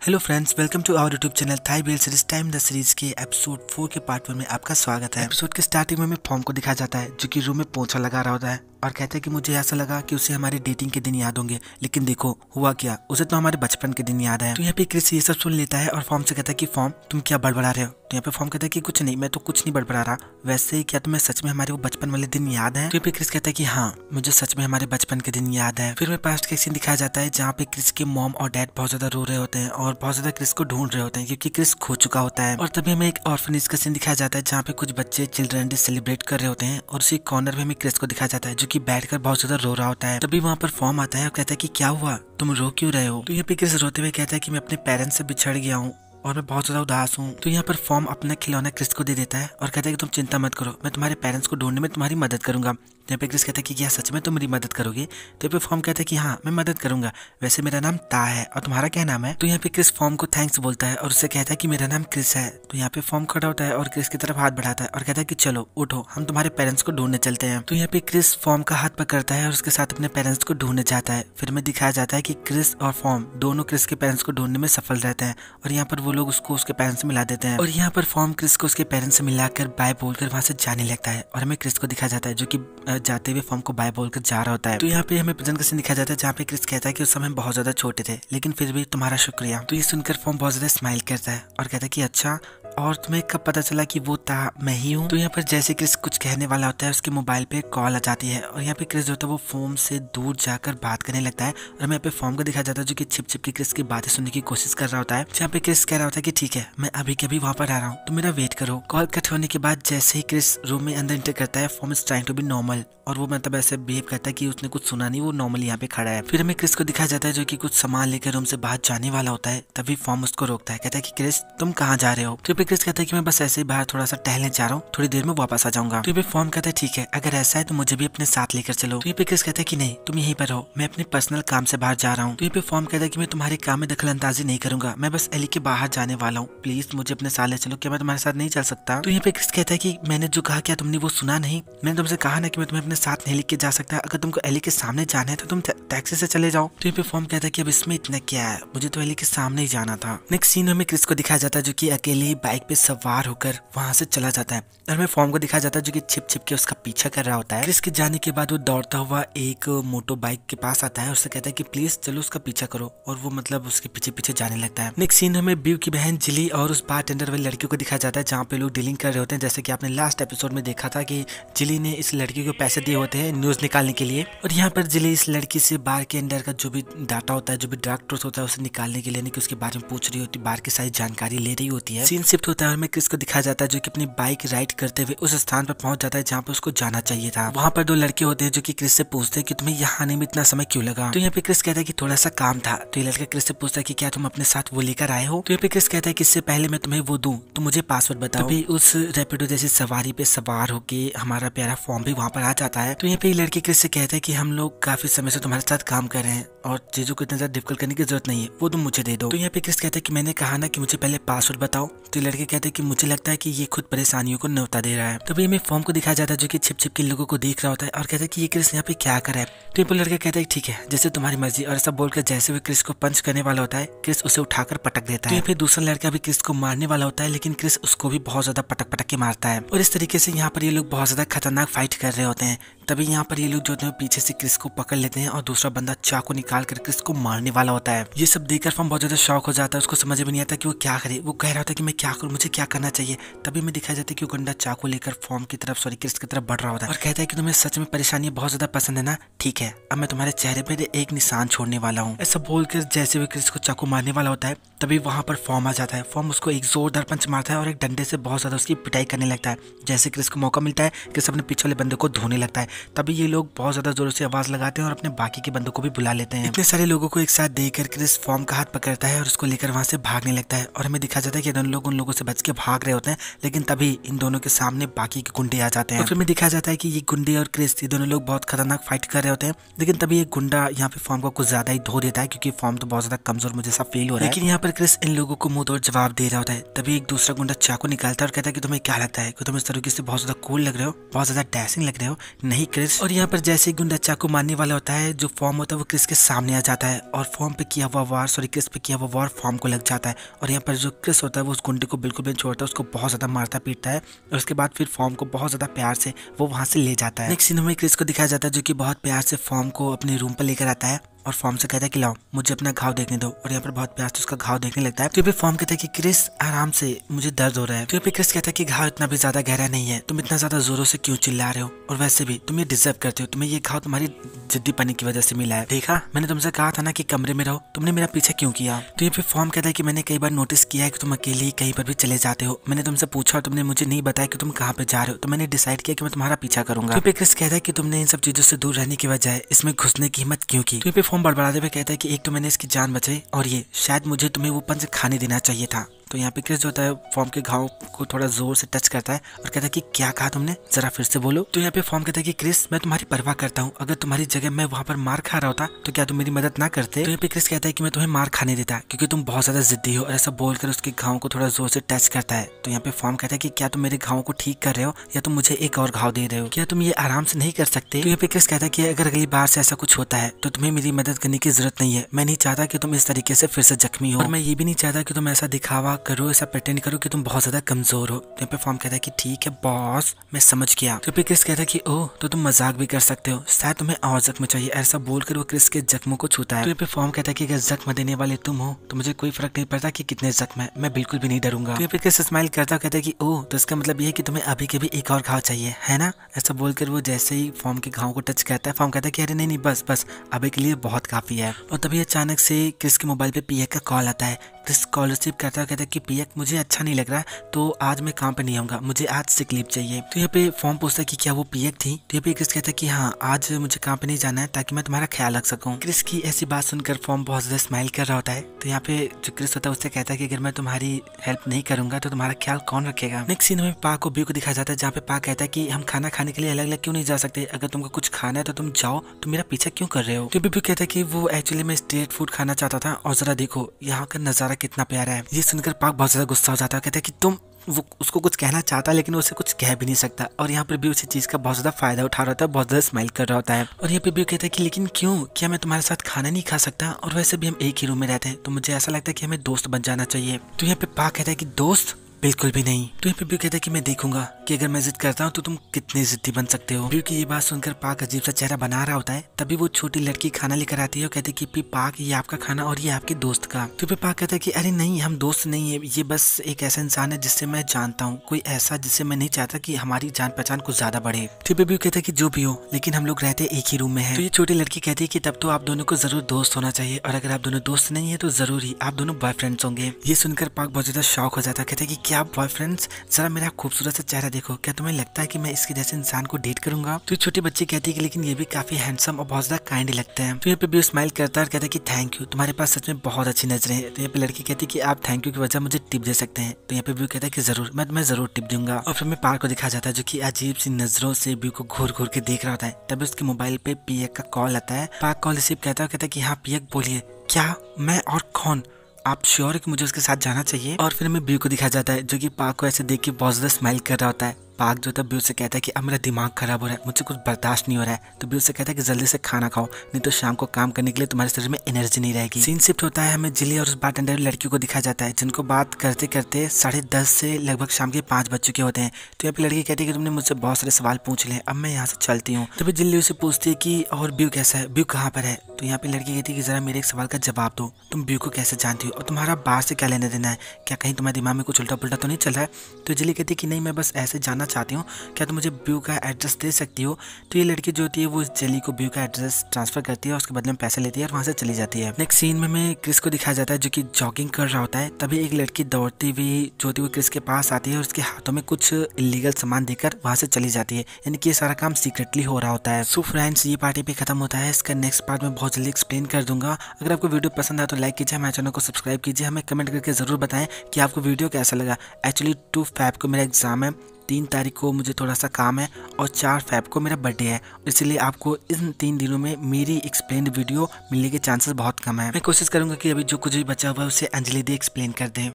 Hello friends, welcome to our YouTube channel Thai BL series time the series के episode 4 के part 1 में आपका स्वागत है। एपिसोड के स्टार्टिंग में हमें फॉर्म को दिखाया जाता है जो कि रूम में पोंछा लगा रहा होता है और कहता है कि मुझे ऐसा लगा कि उसे हमारे डेटिंग के दिन याद होंगे, लेकिन देखो हुआ क्या, उसे तो हमारे बचपन के दिन याद है। तो यहाँ पे क्रिस ये सब सुन लेता है और फॉर्म से कहता है कि फॉर्म तुम क्या बड़बड़ा रहे हो। तो यहाँ पे फॉर्म कहता है कि कुछ नहीं, मैं तो कुछ नहीं बड़बड़ा रहा, वैसे क्या तुम्हें सच में हमारे वो बचपन वाले दिन याद है। तो यहाँ पे क्रिस कहता है कि हाँ, मुझे सच में हमारे बचपन के दिन याद है। फिर हमें पास्ट का सीन दिखाया जाता है जहाँ पे क्रिस के मॉम और डैड बहुत ज्यादा रो रहे होते हैं और बहुत ज्यादा क्रिस को ढूंढ रहे होते हैं क्योंकि क्रिस खो चुका होता है। और तभी हमें एक ऑर्फनेज का सीन दिखाया जाता है जहाँ पे कुछ बच्चे चिल्ड्रन डे सेलिब्रेट कर रहे होते हैं और उसी कॉर्नर में हमें क्रिस को दिखाया जाता है जो कि बैठकर बहुत ज्यादा रो रहा होता है। तभी वहाँ पर फॉर्म आता है और कहता है कि क्या हुआ, तुम रो क्यों रहे हो। तो यहाँ पे क्रिस रोते हुए कहता है कि मैं अपने पेरेंट्स से बिछड़ गया हूँ और मैं बहुत ज्यादा उदास हूँ। तो यहाँ पर फॉर्म अपना खिलौना क्रिस को दे देता है और कहता है कि तुम चिंता मत करो, मैं तुम्हारे पेरेंट्स को ढूंढने में तुम्हारी मदद करूंगा। यहाँ पे क्रिस कहता है कि क्या सच में तुम मेरी मदद करोगे। तो यहाँ पे फॉर्म कहता है कि हाँ, मैं मदद करूंगा, वैसे मेरा नाम ता है और तुम्हारा क्या नाम है। तो यहाँ पे क्रिस फॉर्म को थैंक्स बोलता है और उससे कहता है कि मेरा नाम क्रिस है। तो यहाँ पे फॉर्म खड़ा होता है और क्रिस की तरफ हाथ बढ़ाता है और कहता है कि चलो उठो, हम तुम्हारे पेरेंट्स को ढूंढने चलते हैं। तो यहाँ पे क्रिस फॉर्म का हाथ पकड़ता है और उसके साथ अपने पेरेंट्स को ढूंढने जाता है। फिर हमें दिखाया जाता है कि क्रिस और फॉर्म दोनों क्रिस के पेरेंट्स को ढूंढने में सफल रहते हैं और यहाँ पर वो लोग उसको उसके पेरेंट्स से मिला देते हैं। और यहाँ पर फॉर्म क्रिस को उसके पेरेंट्स से मिलाकर बाय बोलकर वहां से जाने लगता है और हमें क्रिस को दिखाया जाता है जो कि जाते हुए फॉर्म को बाय बोलकर जा रहा होता है। तो यहाँ पे हमें प्रेजेंट का सीन दिखाया जाता है जहाँ पे क्रिस कहता है कि उस समय हम बहुत ज्यादा छोटे थे, लेकिन फिर भी तुम्हारा शुक्रिया। तो ये सुनकर फॉर्म बहुत ज्यादा स्माइल करता है और कहता है कि अच्छा, और तुम्हें कब पता चला कि वो ता मैं ही हूँ। तो यहाँ पर जैसे क्रिस कुछ कहने वाला होता है उसके मोबाइल पे कॉल आ जाती है और यहाँ पे क्रिस जो होता है वो फोन से दूर जाकर बात करने लगता है और हमें यहाँ पे फॉर्म को दिखाया जाता है जो कि छिप छिप के क्रिस की बातें सुनने की कोशिश कर रहा होता है। जहाँ पे क्रिस कह रहा होता है कि ठीक है, मैं अभी के अभी वहाँ पर आ रहा हूँ, तो मेरा वेट करो। कॉल कट होने के बाद जैसे ही क्रिस रूम में अंदर इंटर करता है, form is trying to be normal और वो मतलब ऐसे बिहेव करता है कि उसने कुछ सुना नहीं, वो नॉर्मली यहाँ पे खड़ा है। फिर हमें क्रिस को दिखाया जाता है जो कि कुछ सामान लेकर रूम से बाहर जाने वाला होता है। तभी फॉर्म उसको रोकता है, कहता है कि क्रिस तुम कहाँ जा रहे हो। तो क्रिस कहता है कि मैं बस ऐसे ही बाहर थोड़ा सा टहलने जा रहा हूँ, थोड़ी देर में वापस आ जाऊंगा। तो फॉर्म कहता है ठीक है, अगर ऐसा है तो मुझे भी अपने साथ लेकर चलो। तो क्रिस कहता है कि नहीं, तुम यहीं पर रहो, मैं अपने पर्सनल काम से बाहर जा रहा हूँ। तो फॉर्म कहता है कि मैं तुम्हारे काम में दखल अंदाजी नहीं करूंगा, मैं बस एली के बाहर जाने वाला हूँ, प्लीज मुझे अपने साथ ले चलो, क्या मैं तुम्हारे साथ नहीं चल सकता। तो यहाँ पे क्रिस कहता है कि मैंने जो कहा क्या तुमने वो सुना नहीं, मैंने तुमसे कहा ना कि मैं तुम्हें अपने साथ नहीं लेके जा सकता, अगर तुमको एली के सामने जाना है तो तुम टैक्सी से चले जाओ। तो यहाँ पे फॉर्म कहता है कि अब इसमें इतना क्या है, मुझे तो एली के सामने ही जाना था। नेक्स्ट सीन हमें क्रिस को दिखाया जाता है जो कि अकेले बाइक पे सवार होकर वहां से चला जाता है और हमें फॉर्म को दिखाया जाता है जो कि छिप छिप के उसका पीछा कर रहा होता है। क्रिस के जाने के बाद वो दौड़ता हुआ एक मोटो बाइक के पास आता है, उससे कहता है कि प्लीज चलो उसका पीछा करो, और वो मतलब उसके पीछे पीछे जाने लगता है। नेक्स्ट सीन हमें ब्यू की बहन जिली और उस बारटेंडर वाली लड़कियों को दिखाया जाता है जहाँ पे लोग डीलिंग कर रहे होते हैं। जैसे कि आपने लास्ट एपिसोड में देखा था कि जिली ने इस लड़की को पैसे दिए होते हैं न्यूज निकालने के लिए, और यहाँ पर जिली इस लड़की से बार के अंदर का जो भी डाटा होता है, जो भी ड्रग ट्रूथ होता है, उसे निकालने के लिए यानी कि उसके बारे में पूछ रही होती है, बार की सारी जानकारी ले रही होती है। सीन शिफ्ट होता है और हमें क्रिस को दिखाया जाता है जो कि अपनी बाइक राइड करते हुए उस स्थान पर पहुंच जाता है जहाँ पे उसको जाना चाहिए था। वहाँ पर दो लड़के होते हैं जो कि क्रिस से पूछते हैं कि तुम्हें यहाँ आने में इतना समय क्यों लगा। तो यहाँ पे क्रिस कहता है कि थोड़ा सा काम था। तो ये लड़का क्रिस से पूछता है कि क्या तुम अपने साथ वो लेकर आए हो। तो यहाँ पे क्रिस कहता है कि इससे पहले मैं तुम्हें वो दूं तो मुझे पासवर्ड बताओ। तभी उस रैपिडो जैसी सवारी पे सवार होके हमारा प्यारा फॉर्म भी वहाँ पर आ जाता है। तो यहाँ पे ये लड़के क्रिस से कहते हैं कि हम लोग काफी समय से तुम्हारे साथ काम कर रहे हैं और चीजों को इतना ज्यादा डिफिकल्ट करने की जरूरत नहीं है, वो तुम मुझे दे दो। तो यहाँ पे क्रिस कहता है कि मैंने कहा ना कि मुझे पहले पासवर्ड बताओ। तो लड़के कहते हैं कि मुझे लगता है कि ये खुद परेशानियों को न्योता दे रहा है। तभी हमें फॉर्म को दिखाया जाता है जो कि छिप छिप के लोगों को देख रहा होता है और कहता है कि ये क्रिस यहाँ पे क्या कर रहा है। तो लड़का कहता है ठीक है, जैसे तुम्हारी मर्जी, और ऐसा बोलकर जैसे वो क्रिस को पंच करने वाला होता है, क्रिस उसे उठाकर पटक देता है। फिर दूसरा लड़का भी क्रिस को मारने वाला होता है, लेकिन क्रिस उसको भी बहुत ज्यादा पटक पटक के मारता है। और इस तरीके से यहाँ पर ये लोग बहुत ज्यादा खतरनाक फाइट कर रहे होते हैं। तभी यहाँ पर ये लोग जो पीछे से क्रिस को पकड़ लेते हैं और दूसरा बंदा चाकू निकाल कर क्रिस को मारने वाला होता है। ये सब देखकर फॉर्म बहुत ज्यादा शॉक हो जाता है, उसको समझ में नहीं आता कि वो क्या करे। वो कह रहा होता है कि मैं क्या करूँ, मुझे क्या करना चाहिए। तभी मैं दिखाया जाता है कि वो गुंडा चाकू लेकर फॉर्म की तरफ क्रिस की तरफ बढ़ रहा होता है और कहता है कि तुम्हें सच में परेशानी बहुत ज्यादा पसंद है ना, ठीक है, अब मैं तुम्हारे चेहरे पे एक निशान छोड़ने वाला हूँ। ऐसा बोलकर जैसे वो क्रिस को चाकू मारने वाला होता है, तभी वहां पर फॉर्म आ जाता है। फॉर्म उसको एक जोरदार पंच मारता है और एक डंडे से बहुत ज्यादा उसकी पिटाई करने लगता है। जैसे क्रिस को मौका मिलता है, क्रिस अपने पीछे वाले बंदे को धोने लगता है। तभी ये लोग बहुत ज्यादा जोरों से आवाज लगाते हैं और अपने बाकी के बंदों को भी बुला लेते हैं। इतने सारे लोगों को एक साथ देखकर क्रिस फॉर्म का हाथ पकड़ता है और उसको लेकर वहां से भागने लगता है और हमें दिखा जाता है कि दोनों लोग उन लोगों से बच के भाग रहे होते हैं, लेकिन तभी इन दोनों के सामने बाकी के गुंडे आ जाते हैं। फिर हमें दिखाया जाता है कि ये गुंडे और क्रिस ये दोनों लोग बहुत खतरनाक फाइट कर रहे होते हैं, लेकिन तभी एक गुंडा यहाँ पे फॉर्म को कुछ ज्यादा ही धो देता है क्योंकि फॉर्म तो बहुत ज्यादा कमजोर मुझे सब फील हो रहा है। लेकिन यहाँ पर क्रिस इन लोगों को मुंह तोड़ जवाब दे रहा होता है, तभी एक दूसरा गुंडा चाकू निकालता है और कहता है कि तुम्हें क्या लगता है कि तुम इस तरीके से बहुत ज्यादा कूल लग रहे हो, बहुत ज्यादा डैशिंग लग रहे हो, नहीं क्रिस। और यहाँ पर जैसे ही गुंडा चाकू मारने वाला होता है, जो फॉर्म होता है वो क्रिस के सामने आ जाता है और फॉर्म पे किया हुआ वार क्रिस पे किया हुआ वार फॉर्म को लग जाता है। और यहाँ पर जो क्रिस होता है वो उस गुंडे को बिल्कुल भी छोड़ता है, उसको बहुत ज्यादा मारता पीटता है और उसके बाद फिर फॉर्म को बहुत ज्यादा प्यार से वो वहां से ले जाता है। नेक्स्ट सीन में क्रिस को दिखाया जाता है जो कि बहुत प्यार से फॉर्म को अपने रूम पर लेकर आता है और फॉर्म से कहता है कि लाओ मुझे अपना घाव देखने दो। और यहाँ पर बहुत प्यार से उसका घाव देखने लगता है। तो यहाँ पे फॉर्म कहता है कि क्रिस आराम से, मुझे दर्द हो रहा है। तो यहाँ पे क्रिस कहता है कि घाव इतना भी ज्यादा गहरा नहीं है, तुम इतना ज्यादा जोरों से क्यों चिल्ला रहे हो, और वैसे भी तुम ये डिजर्व करते हो, तुम्हें ये घाव तुम्हारी जिद्दीपनी की वजह से मिला है। देखा, मैंने तुमसे कहा था ना कि कमरे में रहो, तुमने मेरा पीछा क्यों किया। तो यहाँ पे फॉर्म कहता है कि मैंने कई बार नोटिस किया है कि तुम अकेले ही कहीं पर भी चले जाते हो, मैंने तुमसे पूछा और तुमने मुझे नहीं बताया कि तुम कहाँ पे जा रहे हो, तो मैंने डिसाइड किया कि मैं तुम्हारा पीछा करूंगा। तो क्रिस कहता है कि तुमने इन सब चीजों से दूर रहने की बजाय इसमें घुसने की हिम्मत क्यों की। तो फॉर्म बड़बड़ाते हुए कहता है कि एक तो मैंने इसकी जान बचाई और ये शायद मुझे तुम्हें वो पंच खाने देना चाहिए था। तो यहाँ पे क्रिस जो होता है फॉर्म के घाव को थोड़ा जोर से टच करता है और कहता है कि क्या कहा तुमने, जरा फिर से बोलो। तो यहाँ पे फॉर्म कहता है कि क्रिस मैं तुम्हारी परवाह करता हूँ, अगर तुम्हारी जगह मैं वहाँ पर मार खा रहा होता तो क्या तुम मेरी मदद ना करते। तो यहाँ पे क्रिस कहता है कि मैं तुम्हें मार खाने देता क्योंकि तुम बहुत ज्यादा जिद्दी हो, और ऐसा बोलकर उसके घाव को थोड़ा जोर से टच करता है। तो यहाँ पे फॉर्म कहता है कि क्या तुम मेरे घाव को ठीक कर रहे हो या तुम मुझे एक और घाव दे रहे हो, क्या तुम ये आराम से नहीं कर सकते। तो यहाँ पे क्रिस कहता है कि अगर अगली बार से ऐसा कुछ होता है तो तुम्हें मेरी मदद करने की जरूरत नहीं है, मैं नहीं चाहता कि तुम इस तरीके से फिर से जख्मी हो, और मैं ये भी नहीं चाहता कि तुम ऐसा दिखावा करो, ऐसा प्रेटेंड करो कि तुम बहुत ज्यादा कमजोर हो। तो यहाँ पे फॉर्म कहता है कि ठीक है बॉस, मैं समझ गया। तो फिर क्रिस कहता है कि ओह तो तुम मजाक भी कर सकते हो, शायद तुम्हें और जख्म चाहिए, ऐसा बोलकर वो क्रिस के जख्मों को छूता है। तो यहाँ पे फॉर्म कहता है कि अगर जख्म देने वाले तुम हो तो मुझे कोई फर्क नहीं पड़ता कि कितने जख्म है, मैं बिल्कुल भी नहीं डरूंगा। तो यहाँ पे क्रिस स्माइल करता कहता है कि ओह तो इसका मतलब ये है कि तुम्हें अभी के भी एक और घाव चाहिए है ना। ऐसा बोलकर वो जैसे ही फॉर्म के घाव को टच करता है, फॉर्म कहता है कि अरे नहीं बस बस अभी के लिए बहुत काफी है। और तभी अचानक से क्रिस के मोबाइल पे पीएक का कॉल आता है। क्रिस कॉल रिसीव करता है, कहता है कि पीएक मुझे अच्छा नहीं लग रहा है तो आज मैं काम पे नहीं आऊंगा, मुझे आज सिक लीव चाहिए। तो यहाँ पे फॉर्म पूछता है कि क्या वो पीएक थी। तो यहाँ पे क्रिस कहता है कि हाँ आज मुझे काम पे नहीं जाना है ताकि मैं तुम्हारा ख्याल रख सकूं। क्रिस की ऐसी बात सुनकर फॉर्म बहुत ज्यादा स्माइल कर रहा होता है। तो यहाँ पे जो क्रिस होता है उससे कहता है कि अगर मैं तुम्हारी हेल्प नहीं करूंगा तो तुम्हारा ख्याल कौन रखेगा। नेक्स्ट सीन में पा को व्यू को दिखाया जाता है, जहाँ पे पा कहता है कि हम खाना खाने के लिए अलग अलग क्यों नहीं जा सकते, अगर तुमको कुछ खाना है तो तुम जाओ, तुम मेरा पीछा क्यों कर रहे हो। तो व्यू कहता है कि वो एक्चुअली मैं स्ट्रीट फूड खाना चाहता था और जरा देखो यहाँ का नजारा कितना प्यारा है। ये सुनकर पाक बहुत ज्यादा गुस्सा हो जाता है, कहता है कि तुम, वो उसको कुछ कहना चाहता है लेकिन उसे कुछ कह भी नहीं सकता। और यहाँ पर भी उसी चीज का बहुत ज्यादा फायदा उठा रहा होता है, बहुत ज्यादा स्माइल कर रहा होता है। और यहाँ पे भी कहता है कि लेकिन क्यों, क्या मैं तुम्हारे साथ खाना नहीं खा सकता, और वैसे भी हम एक ही रूम में रहते हैं तो मुझे ऐसा लगता है कि हमें दोस्त बन जाना चाहिए। तो यहाँ पे पाक कहता है कि दोस्त बिल्कुल भी नहीं। तो यहाँ पे व्यू कहता है कि मैं देखूंगा कि अगर मैं जिद करता हूँ तो तुम कितनी जिद्दी बन सकते हो। व्यू की ये बात सुनकर पाक अजीब सा चेहरा बना रहा होता है। तभी वो छोटी लड़की खाना लेकर आती है और कहती है कि पाक ये आपका खाना और ये आपके दोस्त का। तो फिर पाक कहता है कि अरे नहीं हम दोस्त नहीं है, ये बस एक ऐसा इंसान है जिससे मैं जानता हूँ, कोई ऐसा जिससे मैं नहीं चाहता कि हमारी जान पहचान कुछ ज्यादा बढ़े। तो व्यू कहता है कि जो भी हो लेकिन हम लोग रहते एक ही रूम में है। तो ये छोटी लड़की कहती है कि तब तो आप दोनों को जरूर दोस्त होना चाहिए, और अगर आप दोनों दोस्त नहीं है तो जरूर ही आप दोनों बॉयफ्रेंड्स होंगे। ये सुनकर पाक बहुत ज्यादा शॉक हो जाता है, कहता है कि क्या बॉयफ्रेंड्स, जरा मेरा खूबसूरत सा चेहरा देखो, क्या तुम्हें लगता है कि मैं इसके जैसे इंसान को डेट करूंगा। तो छोटी बच्ची कहती है कि लेकिन ये भी काफी हैंडसम और बहुत ज्यादा काइंड लगता है। तो यहाँ पे भी स्माइल करता है और कहता है कि थैंक यू, तुम्हारे पास सच में बहुत अच्छी नजरें हैं। तो यहाँ पे लड़की कहती है कि आप थैंक यू की वजह मुझे टिप दे सकते हैं। तो यहाँ पे व्यू कहता है कि जरूर, मैं तुम्हें जरूर टिप दूंगा। और फिर मैं पार्क को दिखा जाता है जो कि अजीब सी नजरों से व्यू को घूर घूर के देख रहा होता है। तभी उसके मोबाइल पे पीएक का कॉल आता है। पार्क कॉल रिसीव कहता है कि हाँ पीएक बोलिए, क्या मैं और कौन, आप श्योर है कि मुझे उसके साथ जाना चाहिए। और फिर हमें व्यू को दिखाया जाता है जो कि पार्क को ऐसे देख के बहुत ज्यादा स्माइल कर रहा होता है। पार्क जो था व्यू से कहता है कि अब मेरा दिमाग खराब हो रहा है, मुझे कुछ बर्दाश्त नहीं हो रहा है। तो व्यू से कहता है कि जल्दी से खाना खाओ, नहीं तो शाम को काम करने के लिए तुम्हारे शरीर में एनर्जी नहीं रहेगी। सीन शिफ्ट होता है, हमें जिली और उस बारटेंडर लड़कियों को दिखाया जाता है जिनको बात करते करते 10:30 से लगभग शाम के 5 बज चुके होते हैं। तो यहाँ पे लड़की कहती है कि तुमने मुझसे बहुत सारे सवाल पूछ ले, अब मैं यहाँ से चलती हूँ। तभी जिली उसे पूछती है कि और व्यू कैसा है, व्यू कहाँ पर है। तो यहाँ पे लड़की कहती है कि जरा मेरे एक सवाल का जवाब दो, तुम व्यू को कैसे जानती हो और तुम्हारा बाहर से क्या लेने देना है, क्या कहीं तुम्हारे दिमाग में कुछ उल्टा पुल्टा तो नहीं चल रहा है। तो जिली कहती है कि नहीं, मैं बस ऐसे जानना चाहती हूँ, क्या तुम मुझे व्यू का एड्रेस दे सकती हो। तो ये लड़की जो होती है वो जेली को व्यू का एड्रेस ट्रांसफर करती है और उसके बदले में पैसे लेती है और वहाँ से चली जाती है। नेक्स्ट सीन में हमें क्रिस को दिखाया जाता है जो कि जॉगिंग कर रहा होता है। तभी एक लड़की दौड़ती हुई जो होती है वो क्रिस के पास आती है और उसके हाथों में कुछ इलीगल सामान देकर वहाँ से चली जाती है, यानी कि ये सारा काम सीक्रेटली हो रहा होता है। सो फ्रेंड्स, ये पार्टी पे खत्म होता है, इसका नेक्स्ट पार्ट में बहुत जल्दी एक्सप्लेन कर दूंगा। अगर आपको वीडियो पसंद आए तो लाइक कीजिए, हमारे चैनल को सब्सक्राइब कीजिए, हमें कमेंट करके जरूर बताएं कि आपको वीडियो कैसा लगा। एक्चुअली 2 फ़रवरी को मेरा एग्जाम है, 3 तारीख को मुझे थोड़ा सा काम है और 4 फ़रवरी को मेरा बर्थडे है, इसलिए आपको इन 3 दिनों में मेरी एक्सप्लेन वीडियो मिलने के चांसेस बहुत कम है। मैं कोशिश करूंगा कि अभी जो कुछ भी बचा हुआ है उसे अंजलि दे एक्सप्लेन कर दें।